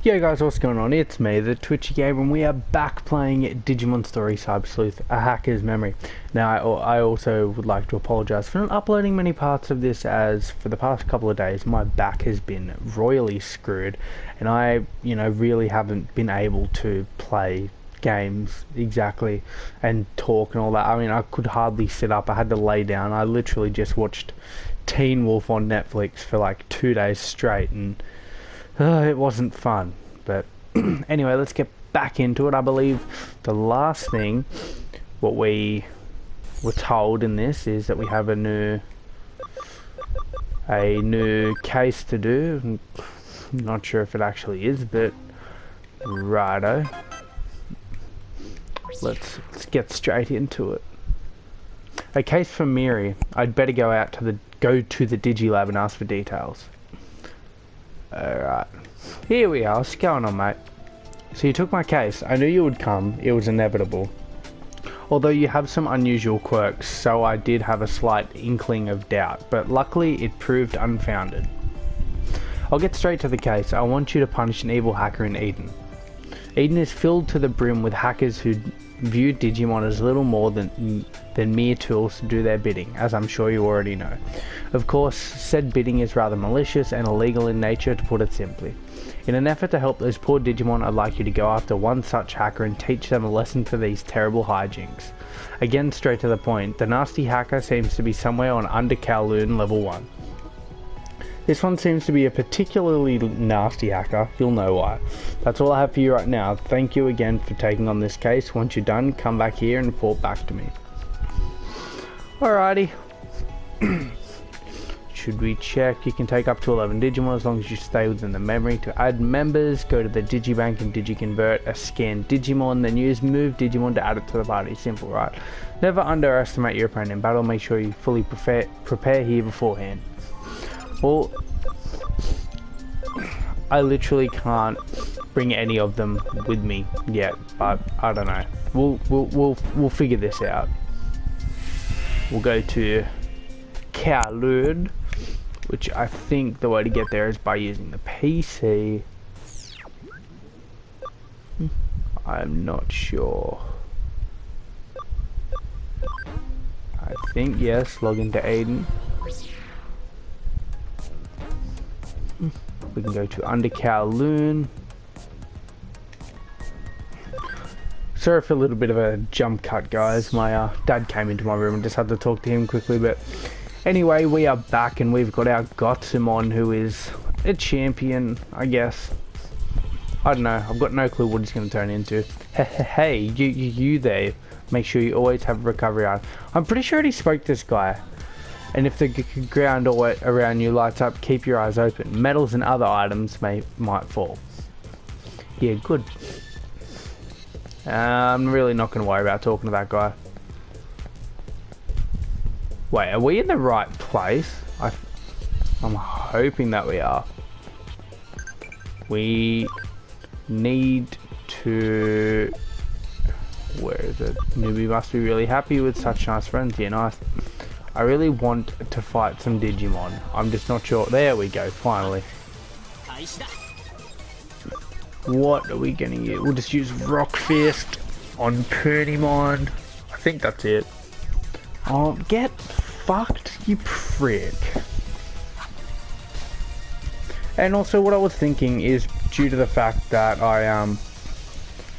Yo guys, what's going on? It's me, the Twitchy Gamer, and we are back playing Digimon Story Cyber Sleuth, A Hacker's Memory. Now, I also would like to apologise for not uploading many parts of this, as for the past couple of days my back has been royally screwed, and I, really haven't been able to play games exactly and talk and all that. I mean, I could hardly sit up. I had to lay down. I literally just watched Teen Wolf on Netflix for like 2 days straight, and it wasn't fun. But anyway, let's get back into it. I believe the last thing what we were told in this is that we have a new case to do. I'm not sure if it actually is, but righto. Let's get straight into it. A case for Miri. I'd better go to the Digilab and ask for details. Alright. Here we are. What's going on, mate? So you took my case. I knew you would come. It was inevitable. Although you have some unusual quirks, so I did have a slight inkling of doubt, but luckily it proved unfounded. I'll get straight to the case. I want you to punish an evil hacker in Eden. Eden is filled to the brim with hackers who view Digimon as little more than mere tools to do their bidding, as I'm sure you already know. Of course, said bidding is rather malicious and illegal in nature, to put it simply. In an effort to help those poor Digimon, I'd like you to go after one such hacker and teach them a lesson for these terrible hijinks. Again, straight to the point, the nasty hacker seems to be somewhere on Under Kowloon level 1. This one seems to be a particularly nasty hacker. You'll know why. That's all I have for you right now. Thank you again for taking on this case. Once you're done, come back here and report back to me. Alrighty. Should we check? You can take up to 11 Digimon as long as you stay within the memory. To add members, go to the Digibank and Digiconvert a scanned Digimon, then use Move Digimon to add it to the party. Simple, right? Never underestimate your opponent in battle. Make sure you fully prepare here beforehand. Well, I literally can't bring any of them with me yet, but I don't know. We'll figure this out. We'll go to Kowloon, which I think the way to get there is by using the PC. I'm not sure. I think yes. Log into Aiden. We can go to Under Kowloon. Sorry for a little bit of a jump cut, guys. My dad came into my room and just had to talk to him quickly. But anyway, we are back and we've got our Gotsumon, who is a champion, I guess. I don't know. I've got no clue what he's going to turn into. Hey, you there. Make sure you always have a recovery item. I'm pretty sure he spoke to this guy. And if the ground or around you lights up, keep your eyes open. Metals and other items might fall. Yeah, good. I'm really not going to worry about talking to that guy. Wait, are we in the right place? I'm hoping that we are. We need to... Where is it? Newbie must be really happy with such nice friends. Yeah, nice. I really want to fight some Digimon. I'm just not sure. There we go, finally. What are we gonna use? We'll just use Rock Fist on Pernimon. I think that's it. Oh, get fucked, you prick. And also what I was thinking is, due to the fact that I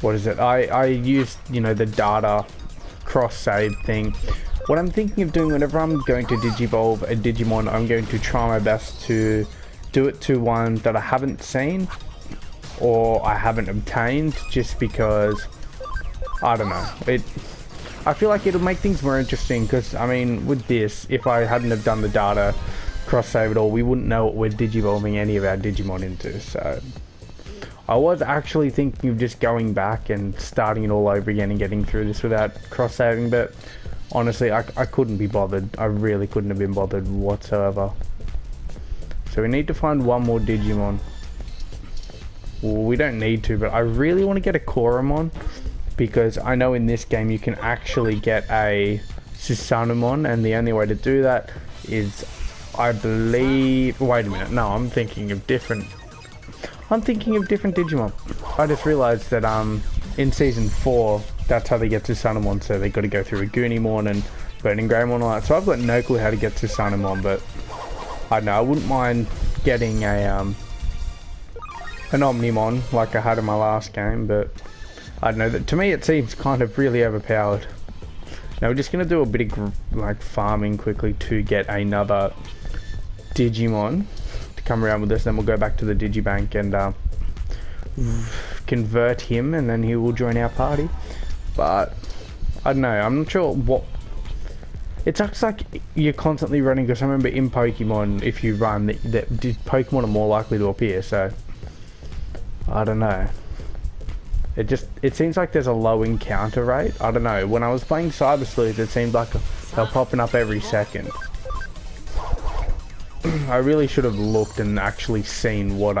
I used, the data cross-save thing. What I'm thinking of doing whenever I'm going to Digivolve a Digimon, I'm going to try my best to do it to one that I haven't seen or I haven't obtained, just because, I don't know, I feel like it'll make things more interesting, because, I mean, with this, if I hadn't have done the data cross-save at all, we wouldn't know what we're Digivolving any of our Digimon into, so... I was actually thinking of just going back and starting it all over again and getting through this without cross-saving, but... Honestly, I couldn't be bothered. I really couldn't have been bothered whatsoever. So we need to find one more Digimon. Well, we don't need to, but I really want to get a Koromon, because I know in this game you can actually get a Susanumon, and the only way to do that is, I believe... Wait a minute, no, I'm thinking of different... I'm thinking of different Digimon. I just realised that in Season 4, that's how they get to Sunamon, so they got to go through a Goonimon and Burning Greymon and all that. So I've got no clue how to get to Sunamon, but I don't know, I wouldn't mind getting an Omnimon like I had in my last game, but I don't know, that to me it seems kind of really overpowered. Now we're just going to do a bit of like farming quickly to get another Digimon to come around with us, then we'll go back to the Digibank and convert him, and then he will join our party. But I don't know, I'm not sure what it looks like. You're constantly running, because I remember in Pokemon, if you run, that Pokemon are more likely to appear, so I don't know. It seems like there's a low encounter rate. I don't know, when I was playing Cyber Sleuth, it seemed like they're popping up every second. I really should have looked and actually seen what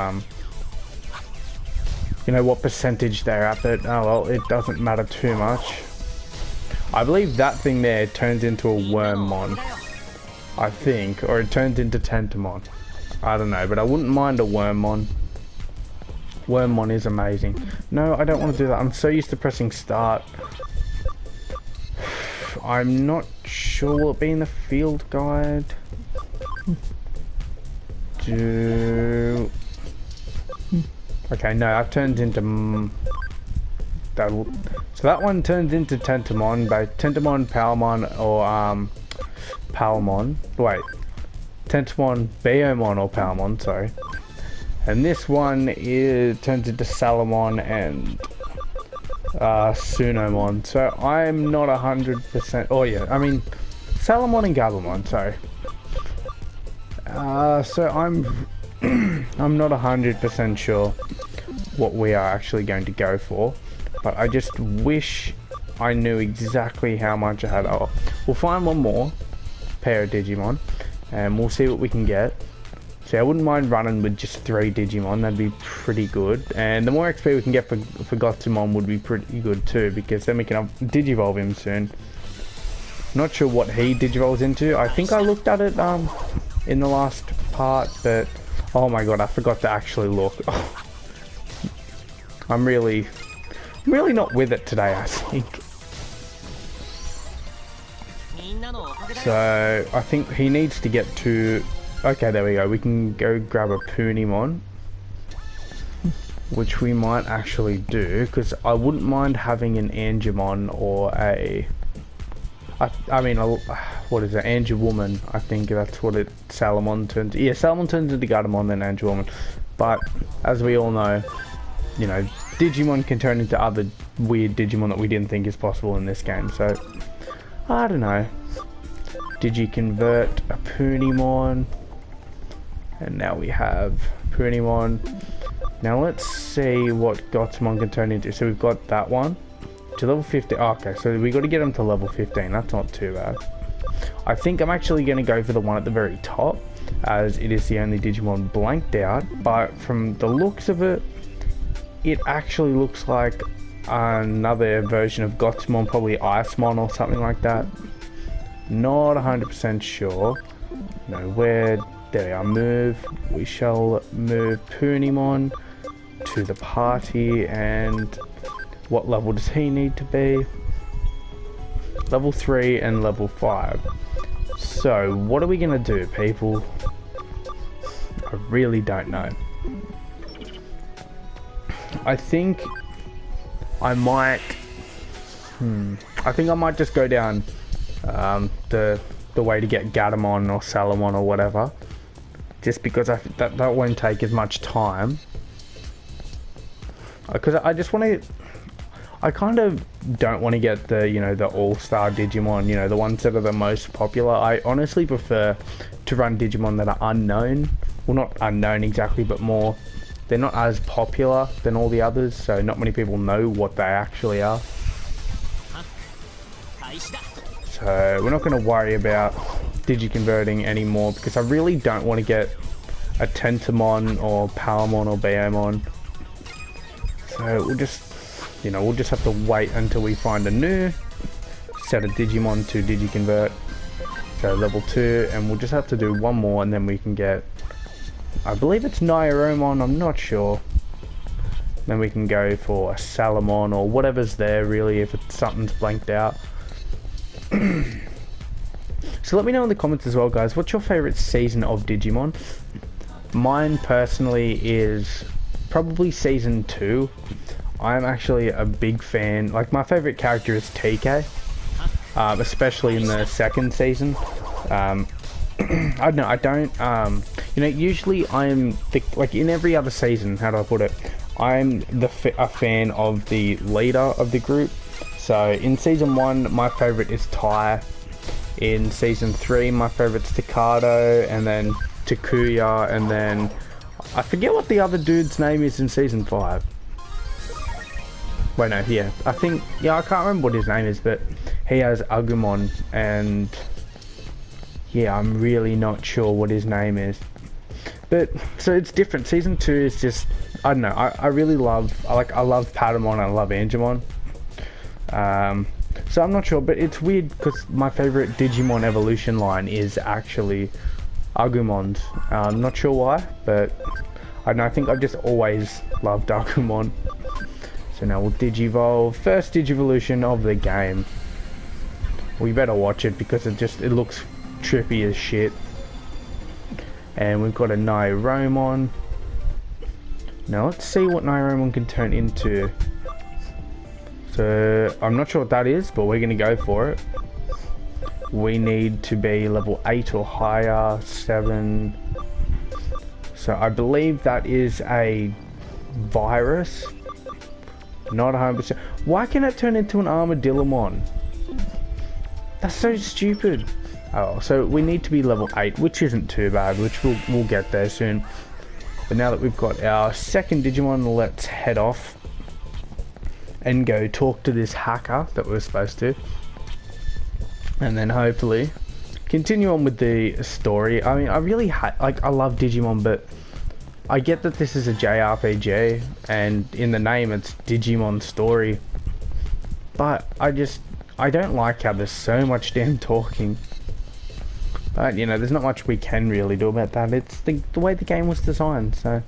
you know, what percentage they're at, but oh well, it doesn't matter too much. I believe that thing there turns into a Wormmon, I think, or it turns into Tentamon. I don't know, but I wouldn't mind a Wormmon. Wormmon is amazing. No, I don't want to do that. I'm so used to pressing start. I'm not sure will it be in the field guide. Okay, no, that turns into so that one turns into Tentamon, by Tentamon, Palmon, or Palmon. Wait, Tentamon, Beomon, or Palmon. Sorry. And this one turns into Salamon and Sunomon. So I'm not 100%. Oh yeah, I mean Salamon and Gabumon. Sorry. So I'm I'm not 100% sure what we are actually going to go for, but I just wish I knew exactly how much I had. Oh, we'll find one more pair of Digimon, and we'll see what we can get. See, I wouldn't mind running with just 3 Digimon, that'd be pretty good. And the more XP we can get for Gotsumon would be pretty good too, because then we can Digivolve him soon. Not sure what he Digivolves into. I think I looked at it in the last part, but oh my god, I forgot to actually look. I'm really not with it today, I think. So I think he needs to get to... Okay, there we go. We can go grab a Punimon, which we might actually do, because I wouldn't mind having an Angemon or a... I mean, what is it? Angewoman. I think that's what it... Salamon turns... Yeah, Salamon turns into Gatomon, then Angewoman. But, as we all know, you know, Digimon can turn into other weird Digimon that we didn't think is possible in this game, so... I don't know. Digi-convert a Punimon. And now we have Punimon. Now let's see what Gotsumon can turn into. So we've got that one to level 15. Oh, okay, so we got to get him to level 15. That's not too bad. I think I'm actually going to go for the one at the very top, as it is the only Digimon blanked out. But from the looks of it, it actually looks like another version of Gotsumon, probably Icemon or something like that. Not 100% sure. No, where... There we are, move. We shall move Punimon to the party, and what level does he need to be? Level 3 and level 5. So, what are we going to do, people? I really don't know. I think I might... I think I might just go down the way to get Gatomon or Salamon or whatever. Just because that won't take as much time. Because I just want to... I kind of don't want to get the, you know, the all-star Digimon, you know, the ones that are the most popular. I honestly prefer to run Digimon that are unknown. Well, not unknown exactly, but more... They're not as popular than all the others, so not many people know what they actually are. So we're not going to worry about Digi-converting anymore, because I really don't want to get a Tentamon or Palmon or Beomon. So we'll just, you know, we'll just have to wait until we find a new set of Digimon to Digi-convert. So level 2, and we'll just have to do one more, and then we can get, I believe it's Nairomon, I'm not sure. Then we can go for a Salamon or whatever's there really, if it's something's blanked out. So let me know in the comments as well, guys, what's your favourite season of Digimon? Mine personally is probably season 2. I'm actually a big fan, like my favourite character is TK, especially in the second season. I don't know, you know, usually I'm, like in every other season, how do I put it, I'm a fan of the leader of the group. So in season 1, my favourite is Tai. In season 3, my favourite's Takado, and then Takuya, and then I forget what the other dude's name is in season 5. Wait, no, yeah, I think, yeah, I can't remember what his name is, but he has Agumon, and yeah, I'm really not sure what his name is. But, so it's different. Season 2 is just, I don't know, I really love, I love Patamon, I love Angemon. So I'm not sure, but it's weird because my favourite Digimon evolution line is actually Agumon's. I'm not sure why, but I don't know, I think I've just always loved Agumon. So now we'll Digivolve. First Digivolution of the game. We better watch it because it looks trippy as shit. And we've got a Nairomon. Now let's see what Nairomon can turn into. So I'm not sure what that is, but we're going to go for it. We need to be level 8 or higher, 7. So I believe that is a virus. Not 100%. Why can it turn into an Armadillomon? That's so stupid. Oh, so we need to be level 8, which isn't too bad, which we'll get there soon. But now that we've got our second Digimon, let's head off and go talk to this hacker that we're supposed to. And then hopefully continue on with the story. I mean, I really I love Digimon, but I get that this is a JRPG, and in the name it's Digimon Story. But I don't like how there's so much damn talking. But, you know, there's not much we can really do about that. It's the way the game was designed, so.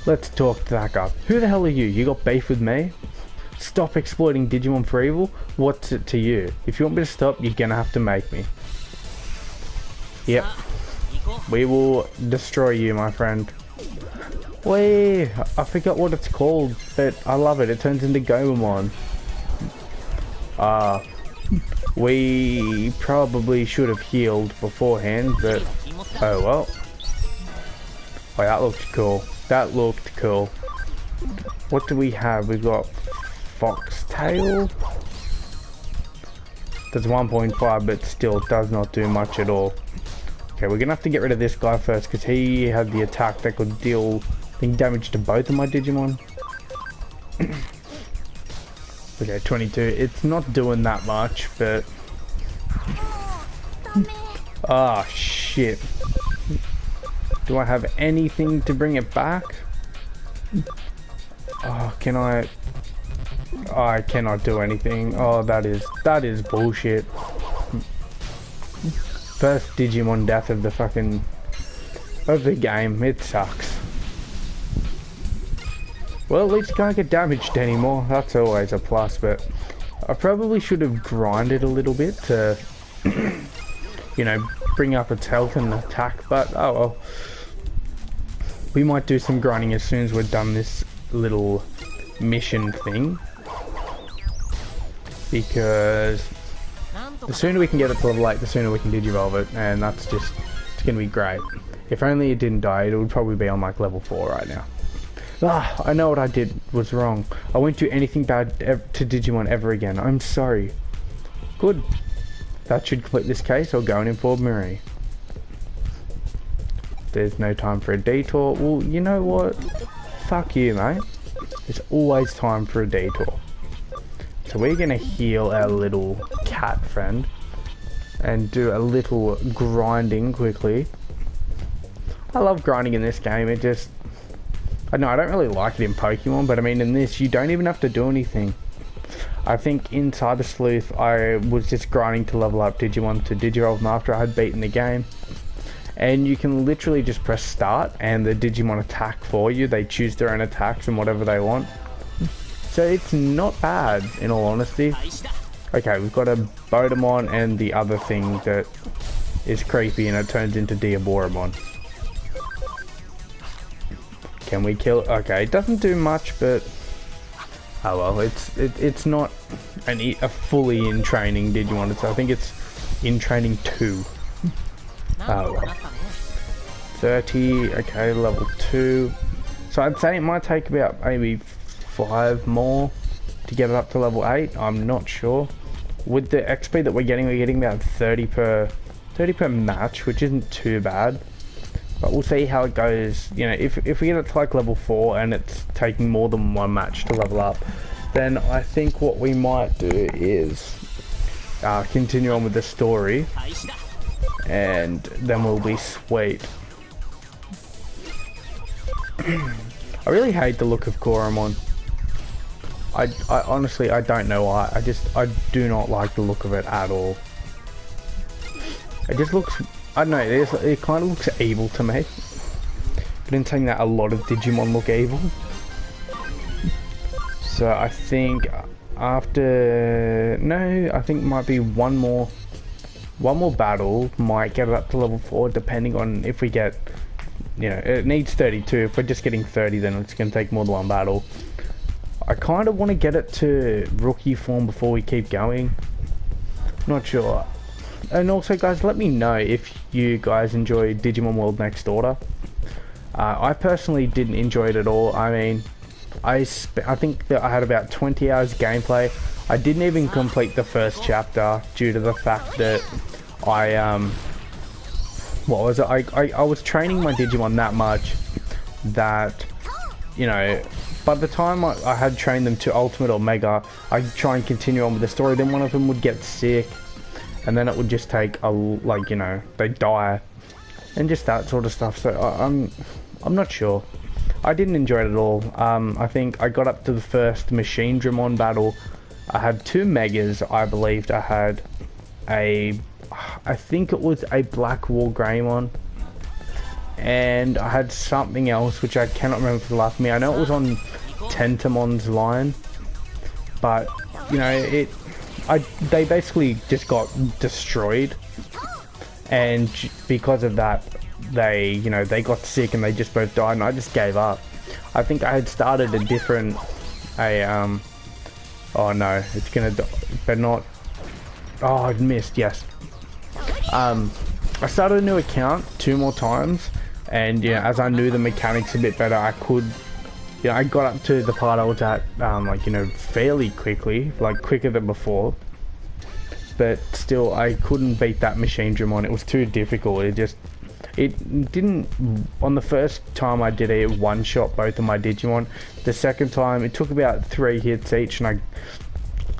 Let's talk to that guy. Who the hell are you? You got beef with me? Stop exploiting Digimon for evil? What's it to you? If you want me to stop, you're gonna have to make me. Yep. We will destroy you, my friend. Wait, I forgot what it's called, but I love it. It turns into Gomamon. We probably should have healed beforehand, but oh well. Oh, that looked cool. That looked cool. What do we have? We've got Foxtail. That's 1.5, but still does not do much at all. Okay, we're gonna have to get rid of this guy first because he had the attack that could deal, I think, damage to both of my Digimon. Okay, 22. It's not doing that much, but ah, shit. Do I have anything to bring it back? Oh, can I? Oh, I cannot do anything. Oh, that is bullshit. First Digimon death of the game. It sucks. Well, at least you can't get damaged anymore. That's always a plus, but I probably should have grinded a little bit to, you know, bring up its health and attack, but oh well. We might do some grinding as soon as we're done this little mission thing. Because the sooner we can get it to level 8, the sooner we can Digivolve it, and that's just, it's going to be great. If only it didn't die, it would probably be on like level 4 right now. Ah, I know what I did was wrong. I won't do anything bad to Digimon ever again. I'm sorry. Good. That should complete this case. I'll go and inform Marie. There's no time for a detour. Well, you know what? Fuck you, mate. There's always time for a detour. So we're gonna heal our little cat friend and do a little grinding quickly. I love grinding in this game. It just, I know I don't really like it in Pokemon, but I mean in this you don't even have to do anything. I think in Cyber Sleuth I was just grinding to level up Digimon to Digivolve them after I had beaten the game. and you can literally just press start and the Digimon attack for you. They choose their own attacks and whatever they want. So it's not bad, in all honesty. Okay, we've got a Bodemon and the other thing that is creepy and it turns into Diaboromon. Can we kill it? Okay, it doesn't do much, but oh well, it's not a fully in training Digimon. I think it's in training 2. Oh well. 30, okay, level 2. So I'd say it might take about maybe 5 more to get it up to level 8. I'm not sure. With the XP that we're getting about 30 per match, which isn't too bad. But we'll see how it goes. You know, if we get it to like level 4 and it's taking more than 1 match to level up, then I think what we might do is continue on with the story, and then we'll be sweet. I really hate the look of Goromon. I honestly, I don't know why. I do not like the look of it at all. It just looks, I don't know, it kind of looks evil to me. But in saying that, a lot of Digimon look evil. So I think after, no, I think might be one more battle might get it up to level 4, depending on if we get, you know, it needs 32. If we're just getting 30, then it's going to take more than 1 battle. I kind of want to get it to rookie form before we keep going. Not sure. And also, guys, let me know if you guys enjoy Digimon World Next Order. I personally didn't enjoy it at all. I mean, I think that I had about 20 hours gameplay. I didn't even complete the first chapter due to the fact that what was it? I was training my Digimon that much that, you know, by the time I had trained them to Ultimate or Mega, I'd try and continue on with the story. Then one of them would get sick, and then it would just take like, you know, they'd die, and just that sort of stuff. So I'm not sure. I didn't enjoy it at all. I think I got up to the first Machine Dramon battle. I had 2 Megas, I believed. I had I think it was a Black War Greymon, and I had something else which I cannot remember for the life of me. I know it was on Tentamon's line, but you know, they basically just got destroyed, and because of that, they got sick and they just both died, and I just gave up. I think I had started a different oh no, it's gonna die, but not. Oh, I missed. Yes. I started a new account 2 more times, and you know, as I knew the mechanics a bit better, I could, you know, I got up to the part I was at, like, you know, fairly quickly, like quicker than before. But still, I couldn't beat that Machine Dramon. It was too difficult. It didn't. On the first time I did it, one-shot both of my Digimon. The second time, it took about 3 hits each, and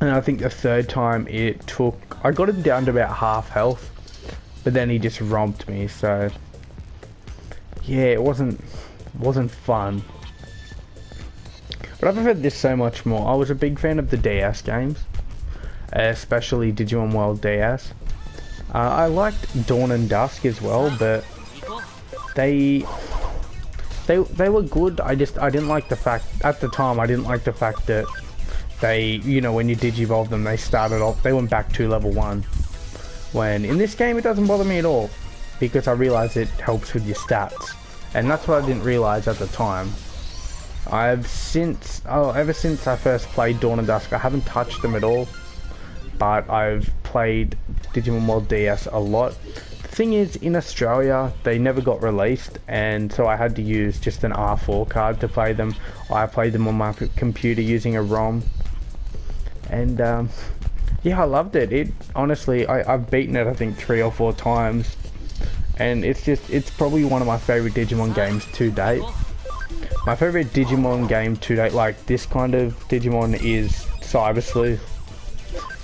I think the third time I got him down to about half health, but then he just romped me. So yeah, it wasn't fun. But I've preferred this so much more. I was a big fan of the DS games, especially Digimon World DS. I liked Dawn and Dusk as well, but they were good. I didn't like the fact, at the time, I didn't like the fact that they, you know, when you Digivolve them, they went back to level 1. When in this game, it doesn't bother me at all, because I realize it helps with your stats, and that's what I didn't realize at the time. Ever since I first played Dawn and Dusk, I haven't touched them at all, but I've played Digimon World DS a lot. The thing is, in Australia, they never got released, and so I had to use just an R4 card to play them. I played them on my computer using a ROM, and yeah, I loved it. Honestly, I've beaten it I think 3 or 4 times, and it's probably one of my favorite Digimon games to date. My favorite Digimon game to date, like this kind of Digimon, is Cyber Sleuth.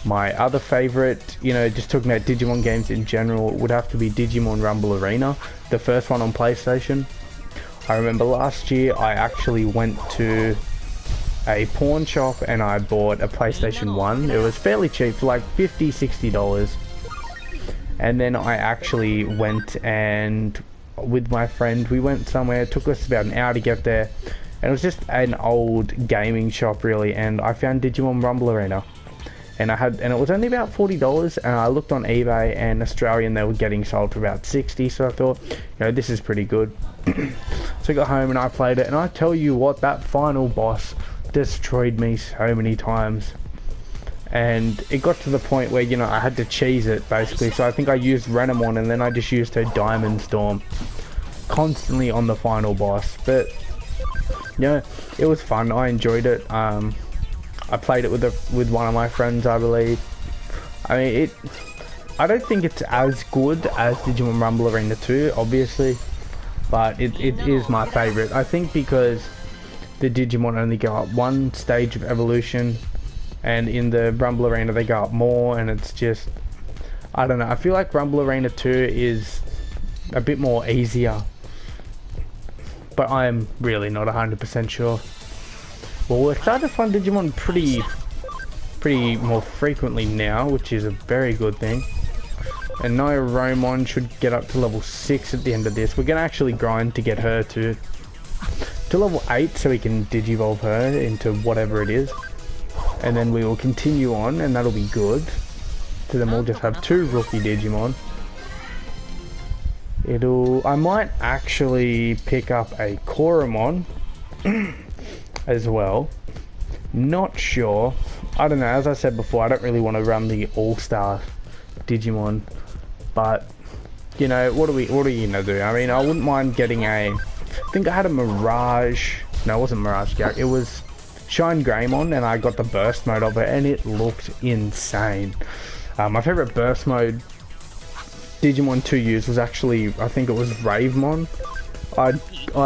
My other favorite, you know, just talking about Digimon games in general, would have to be Digimon Rumble Arena, the first one on PlayStation. I remember last year I actually went to a pawn shop and I bought a PlayStation 1. It was fairly cheap, for like $50–60. And then I actually went and with my friend, we went somewhere. It took us about an hour to get there. And it was just an old gaming shop really, and I found Digimon Rumble Arena. And it was only about $40, and I looked on eBay and Australian they were getting sold for about 60, so I thought, you know, this is pretty good. So I got home and I played it, and I tell you what, that final boss destroyed me so many times. And it got to the point where, you know, I had to cheese it basically, so I think I used Renamon and then I just used her Diamond Storm constantly on the final boss. But yeah, it was fun. I enjoyed it. I played it with one of my friends, I believe. I mean, I don't think it's as good as Digimon Rumble Arena 2, obviously, but it is my favorite. I think because the Digimon only go up one stage of evolution, and in the Rumble Arena they go up more, and it's just, I don't know. I feel like Rumble Arena 2 is a bit more easier, but I'm really not 100% sure. Well, we're starting to find Digimon pretty more frequently now, which is a very good thing. And Nairomon should get up to level 6 at the end of this. We're going to actually grind to get her to level 8 so we can Digivolve her into whatever it is. And then we will continue on, and that'll be good. So then we'll just have 2 rookie Digimon. I might actually pick up a Koromon as well. Not sure. I don't know, as I said before, I don't really want to run the all-star Digimon, but you know, what are you gonna do? I mean, I wouldn't mind getting I think I had a Mirage, no, it wasn't Mirage Gak, it was Shine Greymon, and I got the burst mode of it, and it looked insane. My favorite burst mode Digimon to use was actually, I think it was Ravemon. I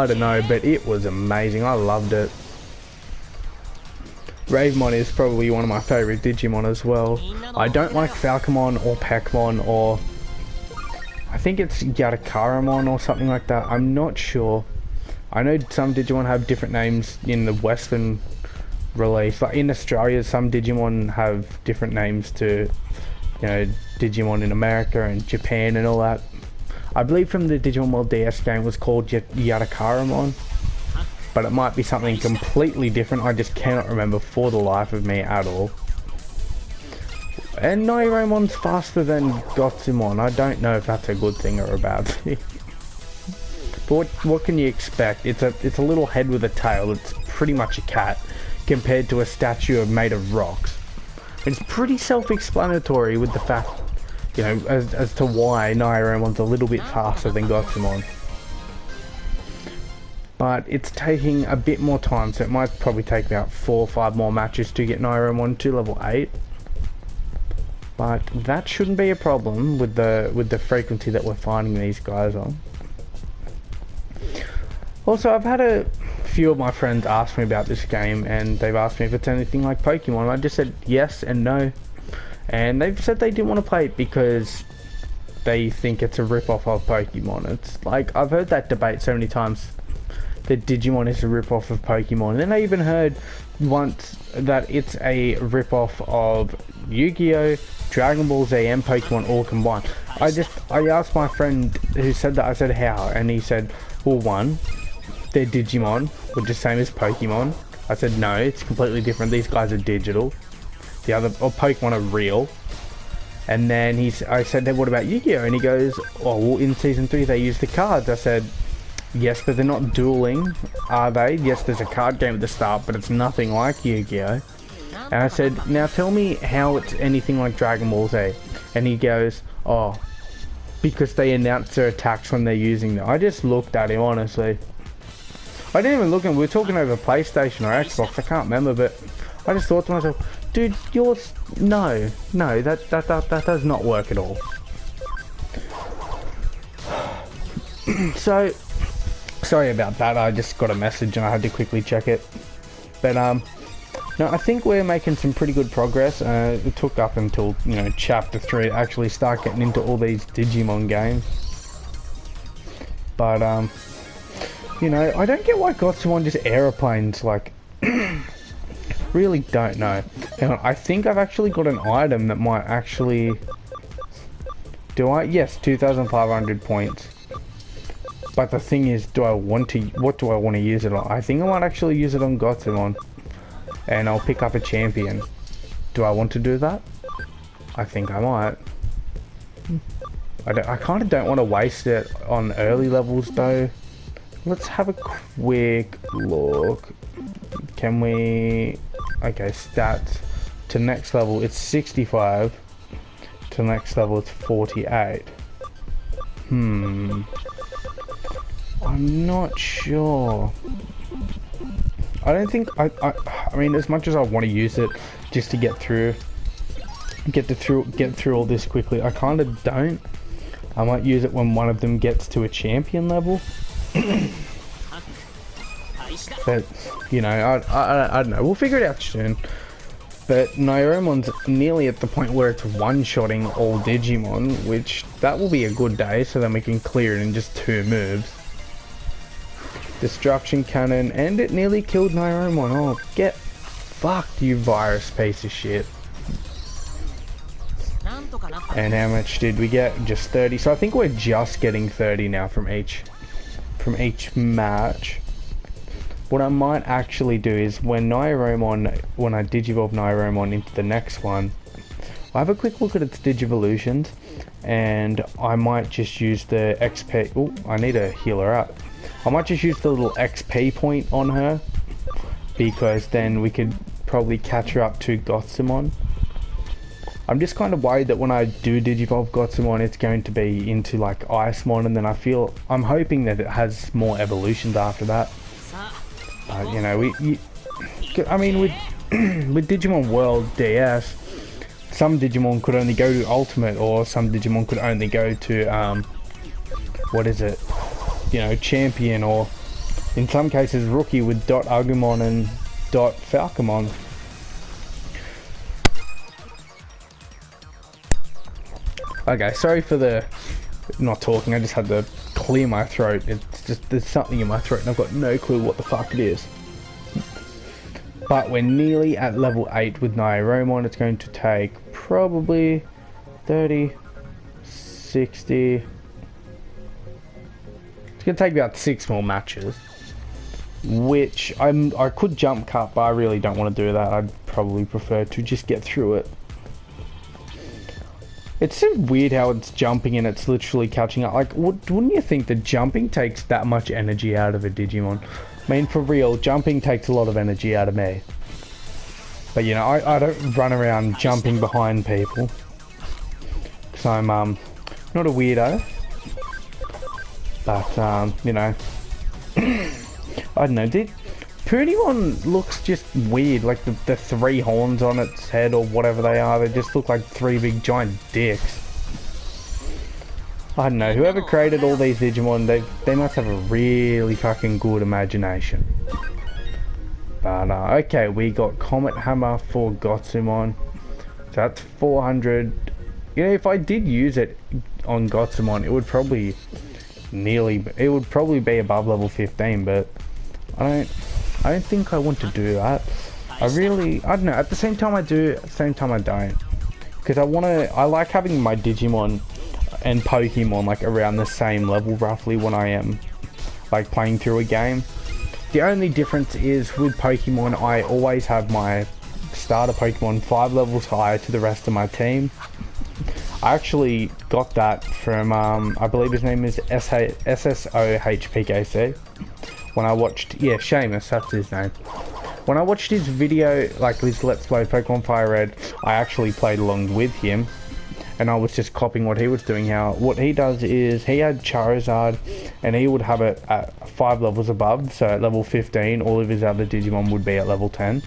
don't know, but it was amazing. I loved it. Ravemon is probably one of my favorite Digimon as well. I don't like Falcomon or Pekmon, or I think it's Yatakaramon or something like that. I'm not sure. I know some Digimon have different names in the Western release. Like in Australia, some Digimon have different names to, you know, Digimon in America and Japan and all that. I believe from the Digimon World DS game was called Yatakaramon, but it might be something completely different. I just cannot remember for the life of me at all. And Nairomon's faster than Gotsumon. I don't know if that's a good thing or a bad thing. But what can you expect? It's a little head with a tail. It's pretty much a cat compared to a statue made of rocks. It's pretty self-explanatory with the fact, you know, as to why Nairomon's a little bit faster than Gotsumon. But it's taking a bit more time, so it might probably take about 4 or 5 more matches to get Nairomon to level 8. But that shouldn't be a problem with the frequency that we're finding these guys on. Also, I've had a few of my friends ask me about this game, and they've asked me if it's anything like Pokemon. I just said yes and no, and they've said they didn't want to play it because they think it's a rip-off of Pokemon. It's like, I've heard that debate so many times, that Digimon is a rip-off of Pokemon, and then I even heard once that it's a rip-off of Yu-Gi-Oh!, Dragon Ball Z and Pokemon all combined. I asked my friend who said that, I said how, and he said, well, one, they're Digimon, which is the same as Pokemon. I said no, it's completely different, these guys are digital. The other, or Pokemon are real. And then I said, then what about Yu-Gi-Oh? And he goes, oh, well, in Season 3 they use the cards. I said, yes, but they're not dueling, are they? Yes, there's a card game at the start, but it's nothing like Yu-Gi-Oh! And I said, now tell me how it's anything like Dragon Ball Z. And he goes, oh, because they announce their attacks when they're using them. I just looked at him, honestly. I didn't even look at him, we were talking over PlayStation or Xbox, I can't remember, but I just thought to myself, dude, yours, no, that does not work at all. So, sorry about that, I just got a message and I had to quickly check it. But, no, I think we're making some pretty good progress. It took up until, you know, Chapter 3 to actually start getting into all these Digimon games. But, you know, I don't get why Gotsumon just aeroplanes, like, really don't know. And I think I've actually got an item that might actually Do I? Yes, 2,500 points. But the thing is, what do I want to use it on? I think I might actually use it on Gotsumon. And I'll pick up a champion. Do I want to do that? I think I might. I kind of don't want to waste it on early levels though. Let's have a quick look. Can we... Okay, stats. To next level it's 65. To next level it's 48. I'm not sure. I don't think... I mean, as much as I want to use it just to get through all this quickly, I kind of don't. I might use it when one of them gets to a champion level. But, you know, I don't know. We'll figure it out soon. But Nairomon's nearly at the point where it's one-shotting all Digimon, which that will be a good day, so then we can clear it in just 2 moves. Destruction Cannon, and it nearly killed Nairomon. Oh, get fucked, you virus piece of shit. And how much did we get? Just 30. So I think we're just getting 30 now from each match. What I might actually do is when I Digivolve Nairomon into the next one, I'll have a quick look at its Digivolutions, and I might just use the XP. Oh, I need to heal her up. I might just use the little XP point on her, because then we could probably catch her up to Gotsumon. I'm just kind of worried that when I do Digivolve Gotsumon, it's going to be into like Icemon, and then I'm hoping that it has more evolutions after that. You know, I mean, with with Digimon World DS, some Digimon could only go to Ultimate, or some Digimon could only go to what is it? You know, Champion, or in some cases Rookie with Dot Agumon and Dot Falcomon. Okay, sorry for the not talking, I just had to clear my throat. It's just, there's something in my throat and I've got no clue what the fuck it is. But we're nearly at level 8 with Nairomon. It's going to take probably 30, 60... It's going to take about 6 more matches. Which, I could jump cut, but I really don't want to do that. I'd probably prefer to just get through it. It's so weird how it's jumping and it's literally catching up. Like, wouldn't you think that jumping takes that much energy out of a Digimon? I mean, for real, jumping takes a lot of energy out of me. But, you know, I don't run around jumping behind people. Because I'm, not a weirdo. But, you know, I don't know, Purdymon's looks just weird, like the 3 horns on its head or whatever they are, they just look like 3 big giant dicks. I don't know, whoever created all these Digimon, they must have a really fucking good imagination. But okay, we got Comet Hammer for Gotsumon. So that's 400. You know, if I did use it on Gotsumon, it would probably be above level 15, but I don't think I want to do that. I don't know, at the same time I do, at the same time I don't. Because I like having my Digimon and Pokemon like around the same level roughly when I am like playing through a game. The only difference is with Pokemon, I always have my starter Pokemon 5 levels higher to the rest of my team. I actually got that from, I believe his name is SSOHPKC. When I watched, yeah, Seamus, that's his name. When I watched his video, like his Let's Play Pokemon Fire Red, I actually played along with him. And I was just copying what he was doing. What he does is, he had Charizard, and he would have it at 5 levels above. So at level 15, all of his other Digimon would be at level 10.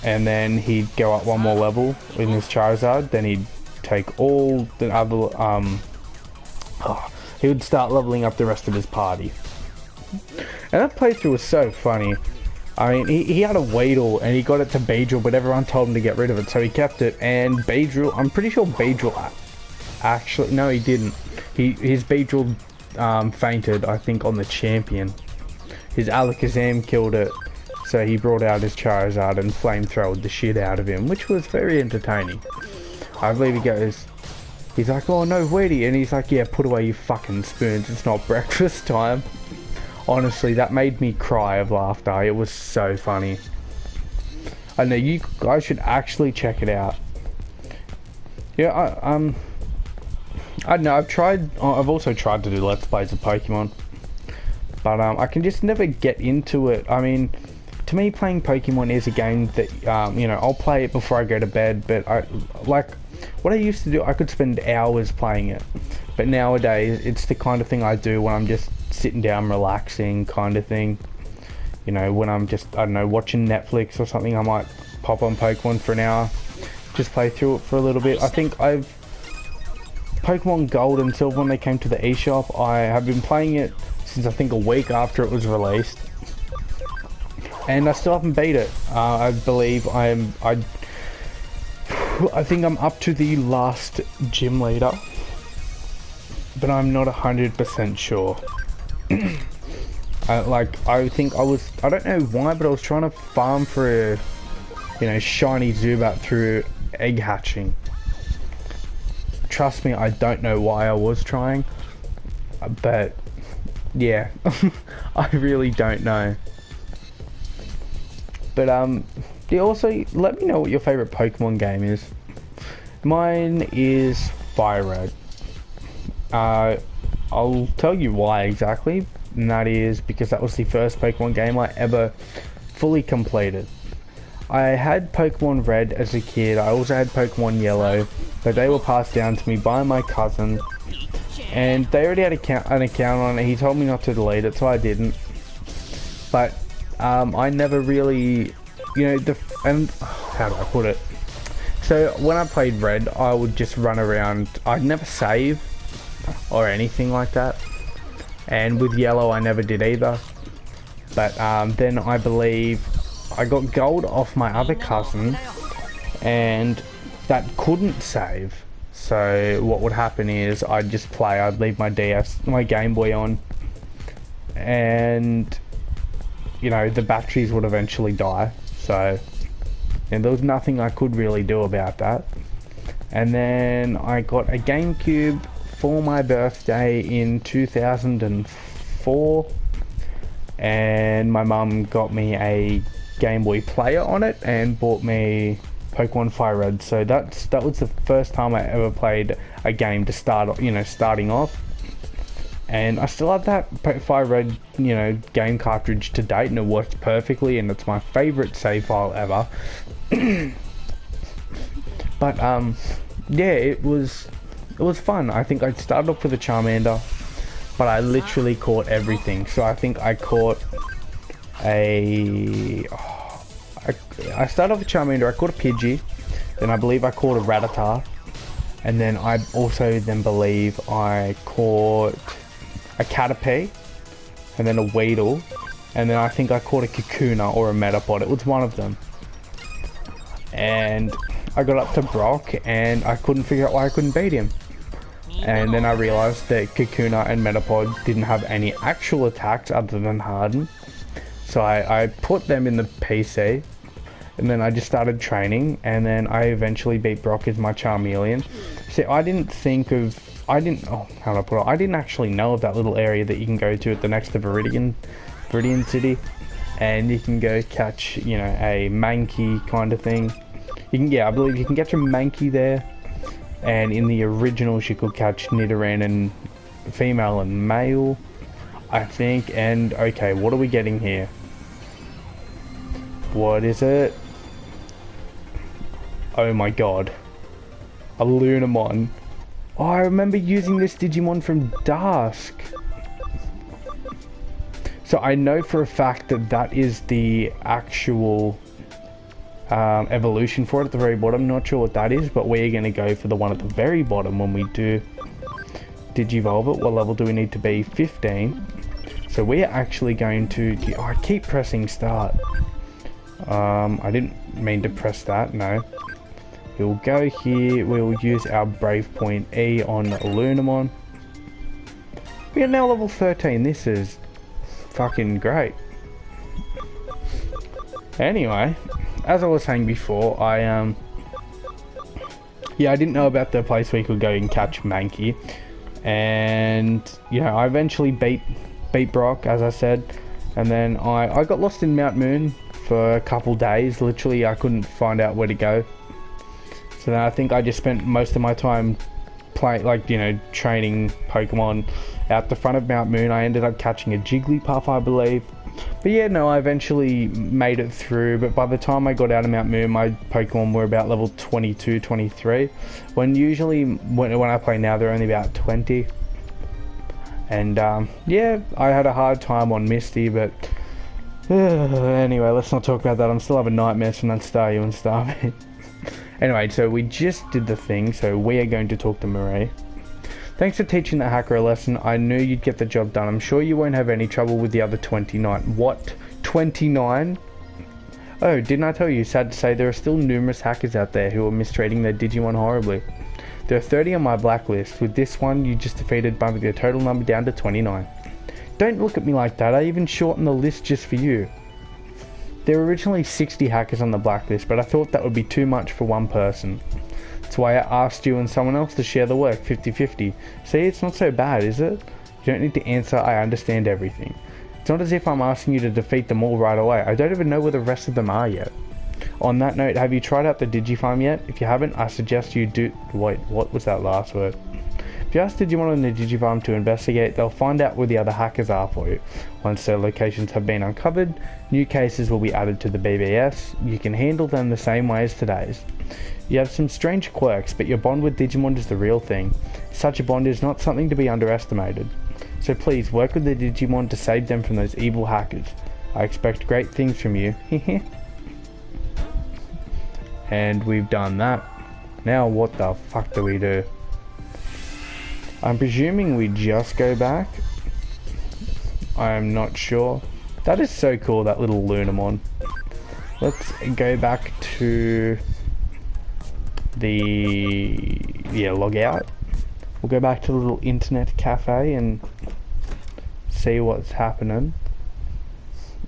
And then he'd go up 1 more level in his Charizard, then he'd take all the other, he would start leveling up the rest of his party. And that playthrough was so funny. I mean, he had a Weedle and he got it to Beedrill, but everyone told him to get rid of it, so he kept it. And Beedrill, I'm pretty sure Beedrill actually, no, he didn't. His Beedrill fainted, I think, on the champion. His Alakazam killed it, so he brought out his Charizard and flamethrowed the shit out of him, which was very entertaining. I believe He's like, oh no, Weedy, and he's like, yeah, put away your fucking spoons, it's not breakfast time. Honestly, that made me cry of laughter. It was so funny. I know, you guys should actually check it out. Yeah, I don't know, I've also tried to do Let's Plays of Pokemon. But, I can just never get into it. I mean, to me, playing Pokemon is a game that, you know, I'll play it before I go to bed, but what I used to do, I could spend hours playing it. But nowadays, it's the kind of thing I do when I'm just sitting down, relaxing kind of thing. You know, when I'm just, I don't know, watching Netflix or something, I might pop on Pokemon for an hour, just play through it for a little bit. I think Pokemon Gold and Silver, when they came to the eShop, I have been playing it since I think a week after it was released. And I still haven't beat it. I believe I think I'm up to the last gym leader, but I'm not 100% sure. I think I don't know why, but I was trying to farm for a, you know, shiny Zubat through egg hatching. Trust me, I don't know why I was trying, but yeah, I really don't know. But yeah, also let me know what your favorite Pokemon game is. Mine is Fire Red. I'll tell you why exactly, and that is because that was the first Pokemon game I ever fully completed. I had Pokemon Red as a kid, I also had Pokemon Yellow, but they were passed down to me by my cousin, and they already had an account on it. He told me not to delete it, so I didn't. But I never really, you know, how do I put it? So when I played Red, I would just run around. I'd never save or anything like that, and with Yellow I never did either. But then I believe I got Gold off my other cousin, and that couldn't save. So what would happen is I'd just play. I'd leave my my Game Boy on, and you know, the batteries would eventually die. So, and there was nothing I could really do about that. And then I got a GameCube for my birthday in 2004, and my mum got me a Game Boy player on it and bought me Pokemon Fire Red. So that was the first time I ever played a game to start, you know, starting off. And I still have that Fire Red, you know, game cartridge to date, and it works perfectly, and it's my favorite save file ever. But yeah, it was fun. I think I started off with a Charmander, but I literally caught everything. So I think I caught I started off with Charmander, I caught a Pidgey, then I believe I caught a Rattata, and then I also believe I caught a Caterpie, and then a Weedle, and then I think I caught a Kakuna or a Metapod. It was one of them. And I got up to Brock, and I couldn't figure out why I couldn't beat him. And then I realized that Kakuna and Metapod didn't have any actual attacks other than Harden. So I put them in the PC, and then I just started training, and then I eventually beat Brock as my Charmeleon. See, I didn't actually know of that little area that you can go to at the next to Viridian City, and you can go catch, you know, a Mankey kind of thing. I believe you can catch a Mankey there, and in the originals you could catch Nidoran and female and male, I think. And okay, what are we getting here? What is it? Oh my god, a Lunamon. Oh, I remember using this Digimon from Dusk. So I know for a fact that that is the actual evolution for it at the very bottom. Not sure what that is, but we're going to go for the one at the very bottom when we do Digivolve it. What level do we need to be? 15. So we're actually going to... Oh, I keep pressing start. I didn't mean to press that, no. We'll go here, we'll use our Brave Point E on Lunamon. We are now level 13, this is fucking great. Anyway, as I was saying before, I Yeah, I didn't know about the place where you could go and catch Mankey. And, you know, I eventually beat Brock, as I said. And then I got lost in Mount Moon for a couple days. Literally, I couldn't find out where to go. So then I think I just spent most of my time playing, like, you know, training Pokemon out the front of Mount Moon. I ended up catching a Jigglypuff, I believe. But yeah, no, I eventually made it through. But by the time I got out of Mount Moon, my Pokemon were about level 22, 23. When usually, when I play now, they're only about 20. And yeah, I had a hard time on Misty, but anyway, let's not talk about that. I'm still having nightmares from that Staryu and Starmie. Anyway, so we just did the thing, so we are going to talk to Marie. Thanks for teaching the hacker a lesson. I knew you'd get the job done. I'm sure you won't have any trouble with the other 29. What? 29? Oh, didn't I tell you? Sad to say, there are still numerous hackers out there who are mistreating their Digimon horribly. There are 30 on my blacklist. With this one, you just defeated, bumping the total number down to 29. Don't look at me like that. I even shortened the list just for you. There were originally 60 hackers on the blacklist, but I thought that would be too much for one person. That's why I asked you and someone else to share the work 50-50. See, it's not so bad, is it? You don't need to answer, I understand everything. It's not as if I'm asking you to defeat them all right away. I don't even know where the rest of them are yet. On that note, have you tried out the Digifarm yet? If you haven't, I suggest you do... Wait, what was that last word? If you ask Digimon on the Digifarm to investigate, they'll find out where the other hackers are for you. Once their locations have been uncovered, new cases will be added to the BBS. You can handle them the same way as today's. You have some strange quirks, but your bond with Digimon is the real thing. Such a bond is not something to be underestimated. So please, work with the Digimon to save them from those evil hackers. I expect great things from you. And we've done that. Now what the fuck do we do? I'm presuming we just go back. I'm not sure. That is so cool, that little Lunamon. Let's go back to the log out. We'll go back to the little internet cafe and see what's happening.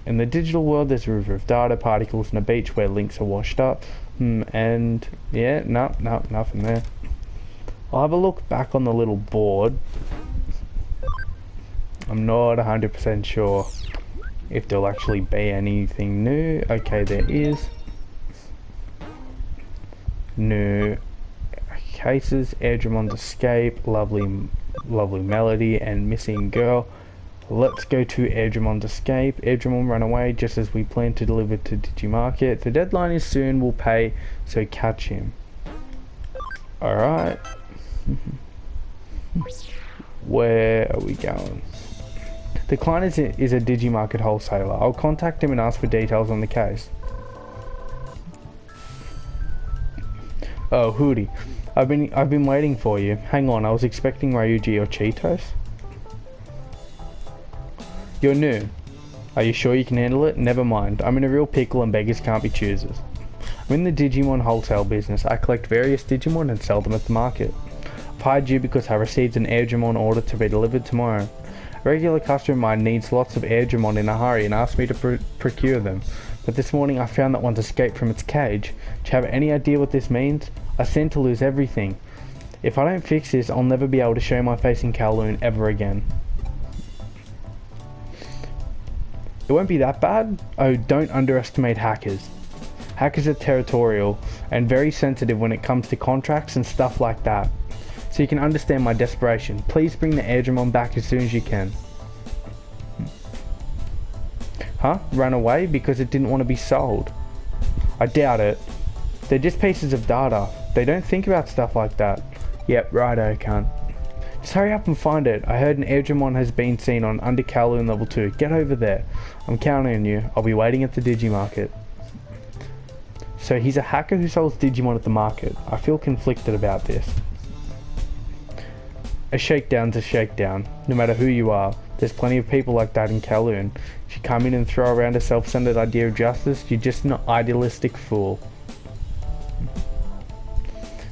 In the digital world, there's a river of data particles and a beach where links are washed up. And yeah, no, nothing there. I'll have a look back on the little board. I'm not 100% sure if there'll actually be anything new. Okay, there is. New cases, Airdrimon's escape, lovely melody, and missing girl. Let's go to Airdrimon's escape. Airdrimon ran away just as we planned to deliver to Digimarket. The deadline is soon, we'll pay, so catch him. Alright. Where are we going? The client is a Digimarket wholesaler. I'll contact him and ask for details on the case. Oh, Hootie. I've been waiting for you. Hang on, I was expecting Ryuji or Cheetos. You're new. Are you sure you can handle it? Never mind. I'm in a real pickle and beggars can't be choosers. I'm in the Digimon wholesale business. I collect various Digimon and sell them at the market. I've hired you because I received an Airdrimon order to be delivered tomorrow. A regular customer of mine needs lots of Airdrimon in a hurry and asked me to procure them. But this morning I found that one's escaped from its cage. Do you have any idea what this means? I stand to lose everything. If I don't fix this, I'll never be able to show my face in Kowloon ever again. It won't be that bad. Oh, don't underestimate hackers. Hackers are territorial and very sensitive when it comes to contracts and stuff like that. So you can understand my desperation. Please bring the Airdrimon back as soon as you can. Huh? Ran away because it didn't want to be sold? I doubt it. They're just pieces of data. They don't think about stuff like that. Yep, righto, cunt. Just hurry up and find it. I heard an Airdrimon has been seen on Under Kowloon level 2. Get over there. I'm counting on you. I'll be waiting at the Digimarket. So he's a hacker who sells Digimon at the market. I feel conflicted about this. A shakedown's a shakedown. No matter who you are. There's plenty of people like that in Kowloon. If you come in and throw around a self-centered idea of justice, you're just an idealistic fool.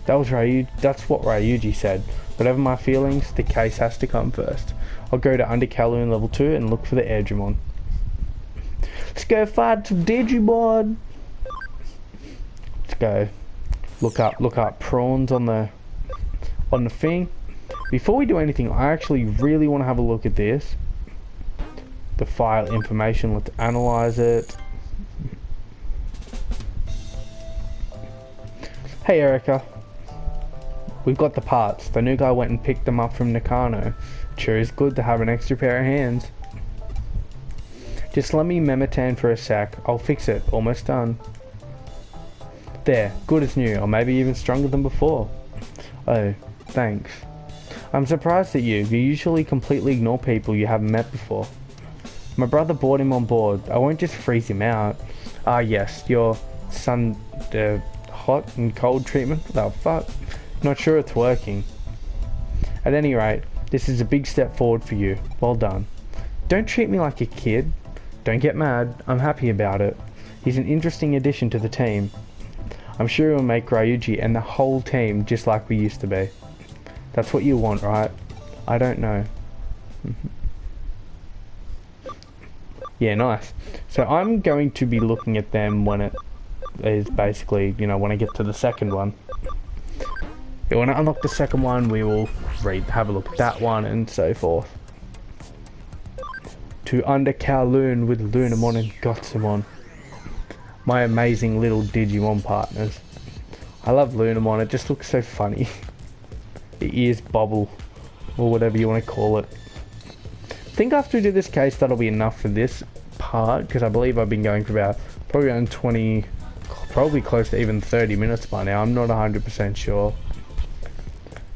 That's what Ryuji said. Whatever my feelings, the case has to come first. I'll go to Under Kowloon level 2 and look for the Airdrimon. Let's go fight some Digimon! Let's go. Look up prawns on the thing. Before we do anything, I actually really want to have a look at this. The file information, let's analyze it. Hey Erica. We've got the parts. The new guy went and picked them up from Nakano. Sure is good to have an extra pair of hands. Just let me memetan for a sec. I'll fix it. Almost done. There. Good as new, or maybe even stronger than before. Oh, thanks. I'm surprised at you. You usually completely ignore people you haven't met before. My brother brought him on board. I won't just freeze him out. Ah yes, your son... hot and cold treatment? Oh fuck. Not sure it's working. At any rate, this is a big step forward for you. Well done. Don't treat me like a kid. Don't get mad. I'm happy about it. He's an interesting addition to the team. I'm sure he'll make Ryuji and the whole team just like we used to be. That's what you want, right? I don't know. Yeah, nice. So I'm going to be looking at them when it is basically, you know, when I get to the second one. When I unlock the second one, we will have a look at that one and so forth. To Under Kowloon with Lunamon and Gotsumon. My amazing little Digimon partners. I love Lunamon, it just looks so funny. The ears bobble, or whatever you want to call it. I think after we do this case, that'll be enough for this part, because I believe I've been going for about, probably around 20, probably close to even 30 minutes by now. I'm not 100% sure.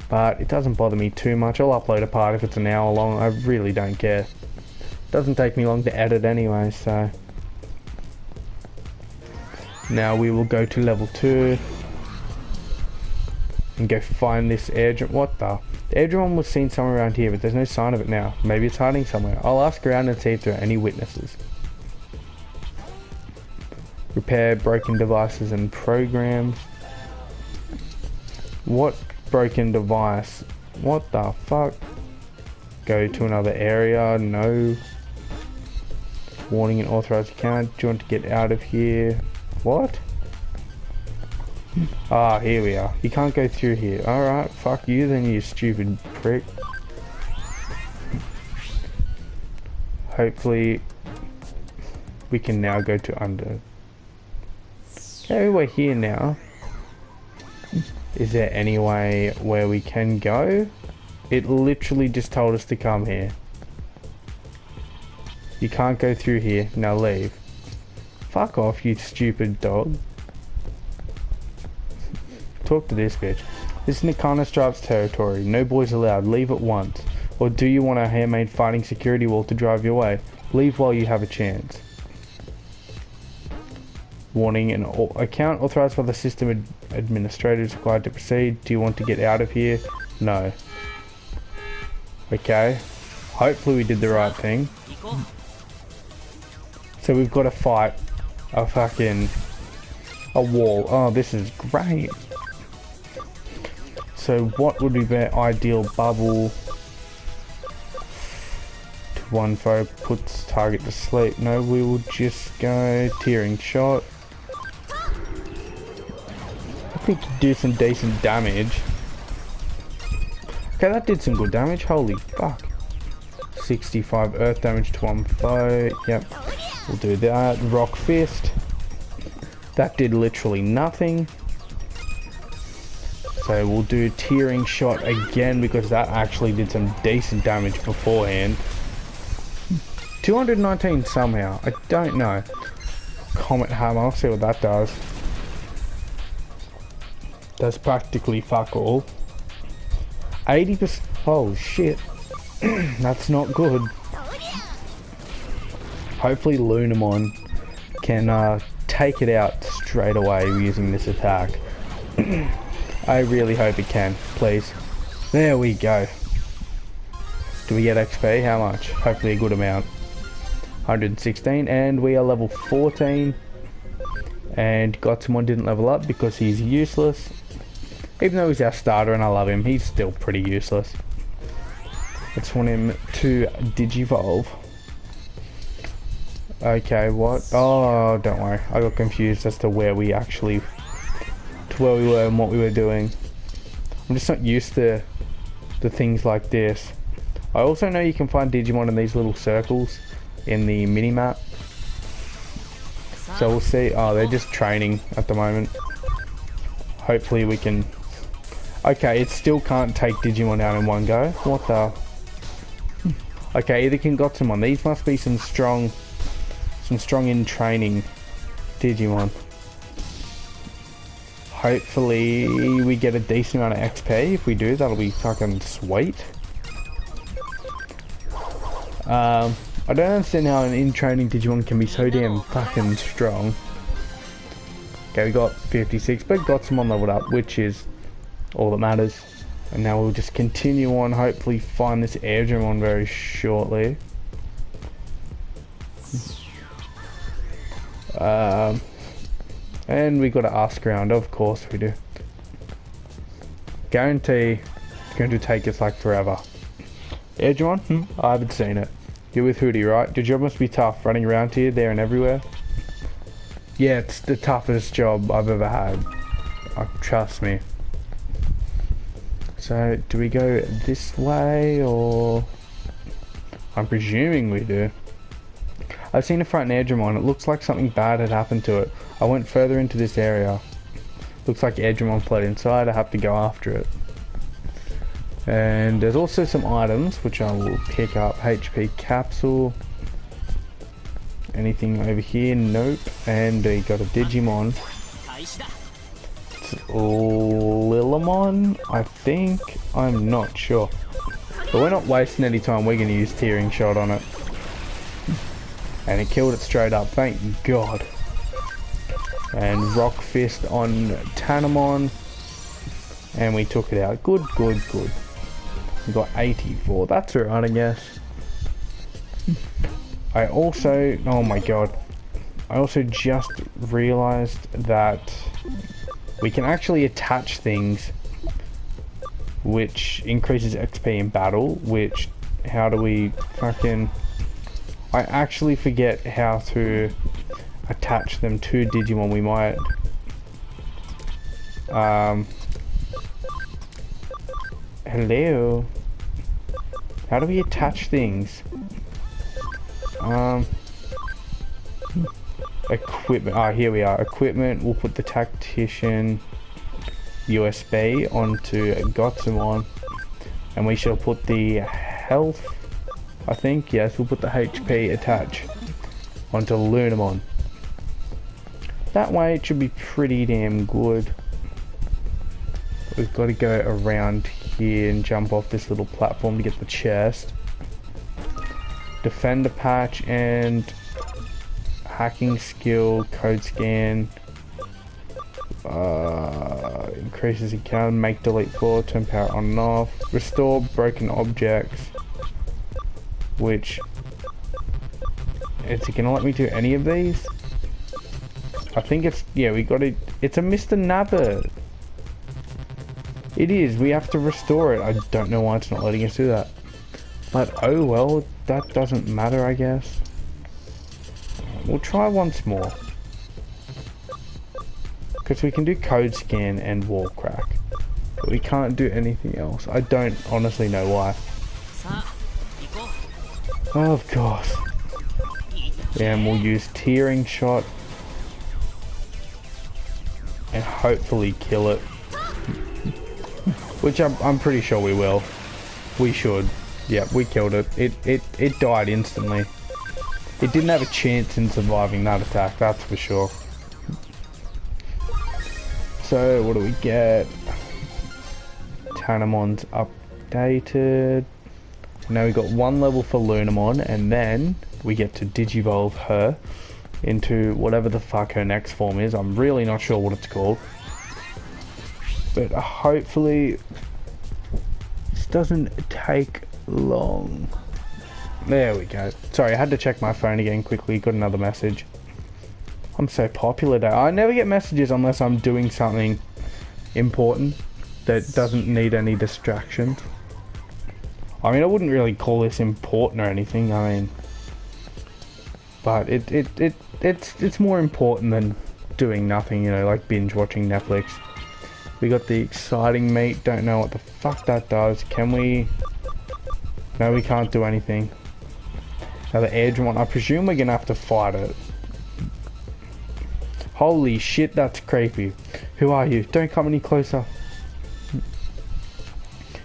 But it doesn't bother me too much. I'll upload a part if it's an hour long. I really don't care. Doesn't take me long to edit anyway, so. Now we will go to level 2. And go find this airdrome. What the? The airdrome was seen somewhere around here, but there's no sign of it now. Maybe it's hiding somewhere. I'll ask around and see if there are any witnesses. Repair broken devices and programs. What broken device? What the fuck? Go to another area. No. Warning an authorized account. Do you want to get out of here? What? Ah, here we are. You can't go through here. Alright, fuck you then, you stupid prick. Hopefully we can now go to under. Okay, we're here now. Is there any way where we can go? It literally just told us to come here. You can't go through here. Now leave. Fuck off, you stupid dog. Talk to this bitch. This is Nakano Stripe's territory. No boys allowed. Leave at once. Or do you want a handmade fighting security wall to drive your way? Leave while you have a chance. Warning, an account authorized by the system administrator is required to proceed. Do you want to get out of here? No. Okay. Hopefully we did the right thing. So we've got to fight a wall. Oh, this is great. So what would be the ideal bubble? To one foe puts target to sleep. No, we will just go tearing shot. I think to do some decent damage. Okay, that did some good damage. Holy fuck. 65 earth damage to one foe. Yep, we'll do that. Rock fist. That did literally nothing. So we'll do tearing shot again because that actually did some decent damage beforehand. 219 somehow. I don't know. Comet hammer. I'll see what that does. Does practically fuck all. 80%. Oh shit. That's not good. Hopefully Lunamon can take it out straight away using this attack. I really hope it can, please. There we go. Do we get XP? How much? Hopefully a good amount. 116, and we are level 14. And Gotsumon didn't level up because he's useless. Even though he's our starter and I love him, he's still pretty useless. Let's want him to Digivolve. Okay, what? Oh, don't worry. I got confused as to where we actually to where we were and what we were doing. I'm just not used to things like this. I also know you can find Digimon in these little circles in the mini-map. So we'll see. Oh, they're just training at the moment. Hopefully we can... Okay, it still can't take Digimon out in one go. What the... Okay, either can Gotsumon. These must be some strong in training Digimon. Hopefully we get a decent amount of XP. If we do, that'll be fucking sweet. I don't understand how an in-training Digimon can be so damn fucking strong. Okay, we got 56, but got someone leveled up, which is all that matters. And now we'll just continue on, hopefully find this Airdramon very shortly. And we got to ask around, of course we do. Guarantee it's going to take us like forever. Digimon? I haven't seen it. You're with Hootie, right? Your job must be tough, running around here, there and everywhere. Yeah, it's the toughest job I've ever had. Trust me. So, do we go this way, or... I'm presuming we do. I've seen a front Airdramon. It looks like something bad had happened to it. I went further into this area. Looks like Airdramon fled inside. I have to go after it. And there's also some items which I will pick up. HP capsule. Anything over here? Nope. And we got a Digimon. It's Lilimon, I think. I'm not sure. But we're not wasting any time. We're going to use Tearing Shot on it. And it killed it straight up. Thank God. And Rock Fist on Tanamon. And we took it out. Good, good, good. We got 84. That's alright, I guess. I also... Oh my God. I also just realized that we can actually attach things which increases XP in battle, which... How do we fucking... I actually forget how to attach them to Digimon. We might... Hello? How do we attach things? Equipment. Ah, here we are. Equipment. We'll put the Tactician USB onto Gotsumon. And we shall put the health... I think, yes, we'll put the HP attach onto Lunamon. That way it should be pretty damn good. We've got to go around here and jump off this little platform to get the chest. Defender patch and hacking skill, code scan. Increases encounter, make delete floor, turn power on and off. Restore broken objects. Which, is it gonna let me do any of these? I think it's, yeah, we got it. It's a Mr. Nabbit. It is, we have to restore it. I don't know why it's not letting us do that. But oh well, that doesn't matter, I guess. We'll try once more. Because we can do code scan and wall crack. But we can't do anything else. I don't honestly know why. Of course. Yeah, and we'll use Tearing Shot. And hopefully kill it. Which I'm pretty sure we will. We should. Yeah, we killed it. It died instantly. It didn't have a chance in surviving that attack, that's for sure. So, what do we get? Tanamon's updated. Now we got one level for Lunamon, and then we get to Digivolve her into whatever the fuck her next form is. I'm really not sure what it's called. But hopefully this doesn't take long. There we go. Sorry, I had to check my phone again quickly. Got another message. I'm so popular today. I never get messages unless I'm doing something important that doesn't need any distractions. I mean, I wouldn't really call this important or anything. I mean, but it's more important than doing nothing. You know, like binge watching Netflix. We got the exciting meat. Don't know what the fuck that does. Can we? No, we can't do anything. Now the Digimon, I presume we're gonna have to fight it. Holy shit, that's creepy. Who are you? Don't come any closer.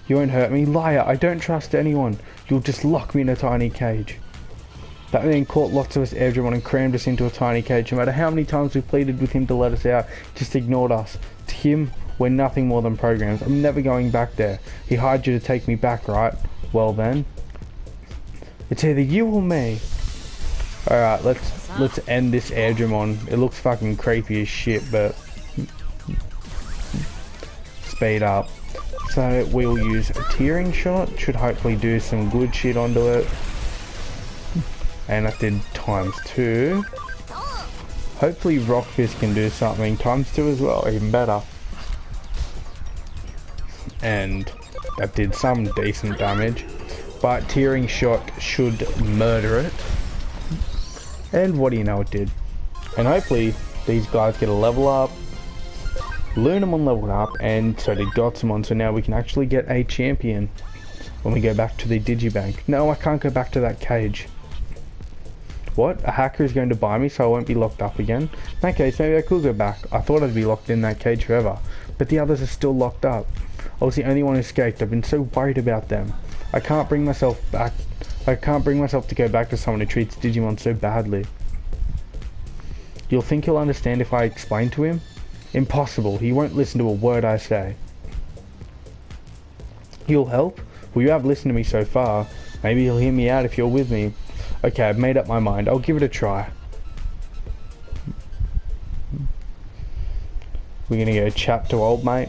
You won't hurt me. Liar, I don't trust anyone. You'll just lock me in a tiny cage. That man caught lots of us Digimon and crammed us into a tiny cage. No matter how many times we pleaded with him to let us out, just ignored us. To him, we're nothing more than programs. I'm never going back there. He hired you to take me back, right? Well then. It's either you or me. Alright, let's end this Digimon. It looks fucking creepy as shit, but speed up. So we'll use a tearing shot. Should hopefully do some good shit onto it. And that did ×2. Hopefully Rock Fist can do something ×2 as well, even better. And that did some decent damage. But tearing shot should murder it. And what do you know, it did. And hopefully these guys get a level up. Lunamon leveled up, and so did Gotsumon, so now we can actually get a champion when we go back to the Digibank. No, I can't go back to that cage. What? A hacker is going to buy me so I won't be locked up again? In that case, maybe I could go back. I thought I'd be locked in that cage forever, but the others are still locked up. I was the only one who escaped. I've been so worried about them. I can't bring myself back. I can't bring myself to go back to someone who treats Digimon so badly. You'll think he'll understand if I explain to him? Impossible. He won't listen to a word I say. You'll help? Well, you have listened to me so far. Maybe he'll hear me out if you're with me. Okay, I've made up my mind. I'll give it a try. We're gonna go chat to old mate.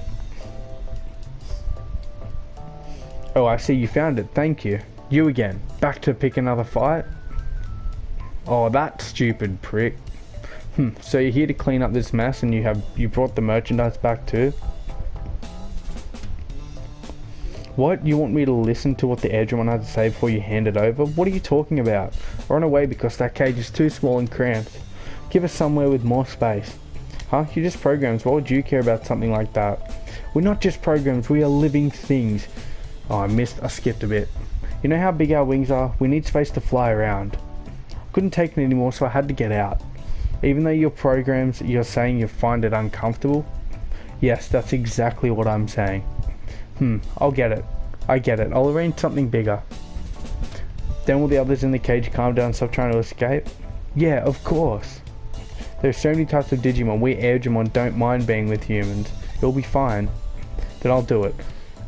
Oh, I see you found it. Thank you. You again. Back to pick another fight? Oh, that stupid prick. So you're here to clean up this mess, and you brought the merchandise back too? What? You want me to listen to what the Digimon had to say before you hand it over? What are you talking about? Run away because that cage is too small and cramped. Give us somewhere with more space. Huh? You're just programs. Why would you care about something like that? We're not just programs, we are living things. Oh, I skipped a bit. You know how big our wings are? We need space to fly around. Couldn't take it anymore, so I had to get out. Even though your programs, you're saying you find it uncomfortable? Yes, that's exactly what I'm saying. I'll get it. I get it. I'll arrange something bigger. Then will the others in the cage calm down and stop trying to escape? Yeah, of course. There's so many types of Digimon. We Digimon don't mind being with humans. It'll be fine. Then I'll do it.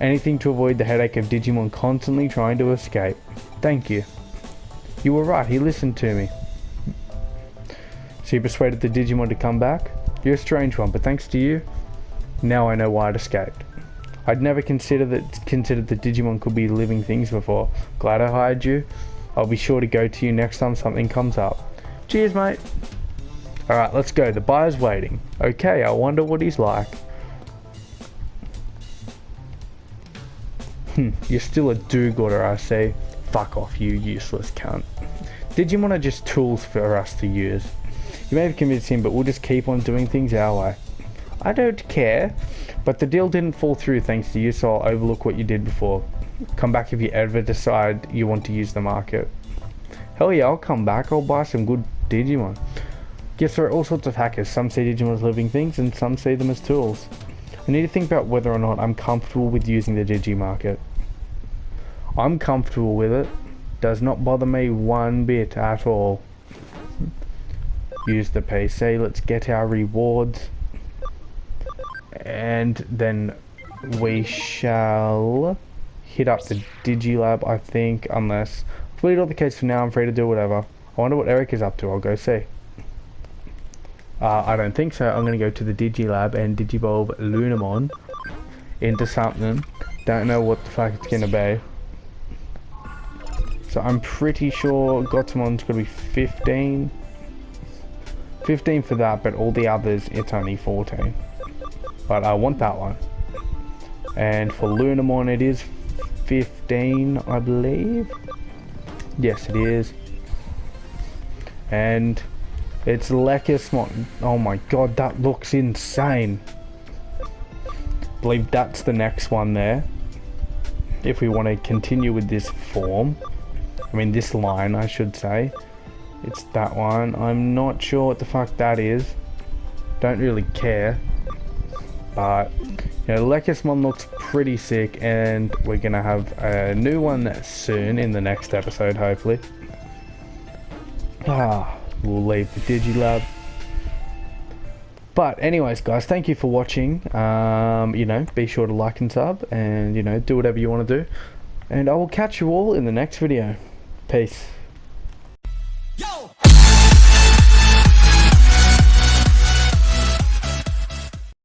Anything to avoid the headache of Digimon constantly trying to escape. Thank you. You were right. He listened to me. So you persuaded the Digimon to come back? You're a strange one, but thanks to you, now I know why it escaped. I'd never considered the Digimon could be living things before. Glad I hired you. I'll be sure to go to you next time something comes up. Cheers, mate. Alright, let's go. The buyer's waiting. Okay, I wonder what he's like. You're still a do-gooder, I see. Fuck off, you useless cunt. Digimon are just tools for us to use. You may have convinced him, but we'll just keep on doing things our way. I don't care, but the deal didn't fall through thanks to you, so I'll overlook what you did before. Come back if you ever decide you want to use the market. Hell yeah, I'll come back. I'll buy some good Digimon. Yes, there are all sorts of hackers. Some see Digimon as living things, and some see them as tools. I need to think about whether or not I'm comfortable with using the Digimarket. I'm comfortable with it. Does not bother me one bit at all. Use the PC. Let's get our rewards. And then we shall hit up the Digilab, I think, unless... Complete all the case for now, I'm free to do whatever. I wonder what Eric is up to. I'll go see. I don't think so. I'm going to go to the Digilab and Digivolve Lunamon into something. Don't know what the fuck it's going to be. So I'm pretty sure Gotsumon's going to be 15. 15 for that, but all the others, it's only 14. But I want that one. And for Lunamon, it is 15, I believe. Yes, it is. And it's Lekismon. Oh my god, that looks insane. believe that's the next one there. If we want to continue with this form. I mean, this line, I should say. It's that one. I'm not sure what the fuck that is. Don't really care. But, you know, Lekismon looks pretty sick, and we're going to have a new one soon in the next episode, hopefully. We'll leave the Digilab. But anyways, guys, thank you for watching. You know, be sure to like and sub, and, you know, do whatever you want to do. And I will catch you all in the next video. Peace.